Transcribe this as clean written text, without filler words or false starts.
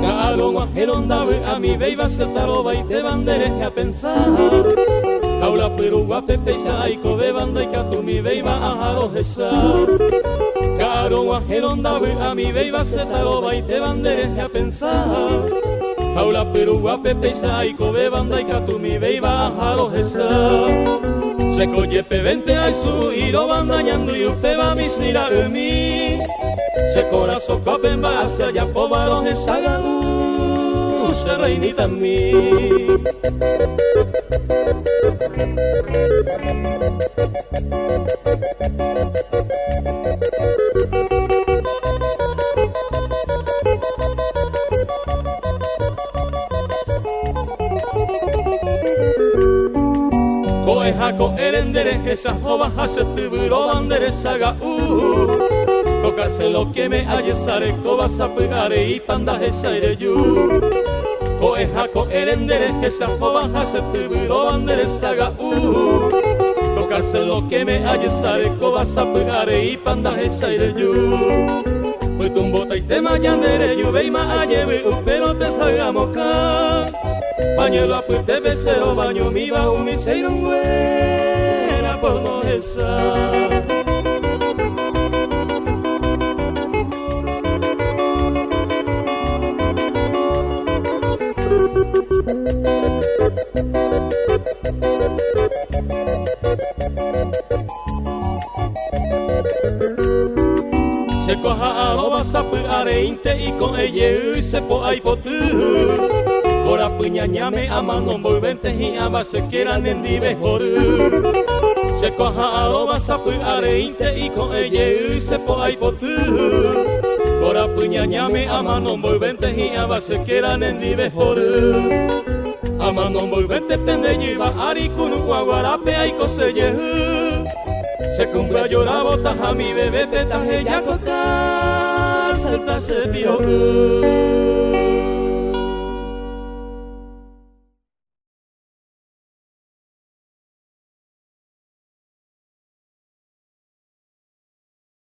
Caro guajeronda a mi beiba se taroba y te banderes a pensar. Aula pero guapepe y cobe banda y catu mi beiba a jalojezar. Caro guajeronda a mi beiba se taroba y te banderes a pensar. Aula pero guapepe y cobe banda y catu mi beiba a jalojezar. Se coye pevente al su hiro bandañando y usted va a mirar en mí. Se corazón copen va hacia allá pobaro de saga se reinita en mí. Jaco erendere esa jova hace tiburo bandere saga Cocase lo que me haye sare cobas a pegare y pandaje saire yu Coe jaco erendere esa jova hace tiburo bandere saga Cocase lo que me haye sare cobas a pegare y pandaje saire yu Pues tumbota y te mayandere yu veima aye pero te salgamos acá Pañuelo a puente besero, baño mi va un miseiro buena por no estar. Se coja a lo vas a pegar y con ella se po ay po tu. Cora puñañame a mano envolvente y a base quieran en mejor. Se coja a lo vas a puñareinte y con ella se po ay por tú. Cora puñañame a mano envolvente y a base quieran en mejor. A mano envolvente tende lleva aricunu guaguarape ay coseye. Se cumbra llora botas a mi bebé te taje ya cocar salta se vio.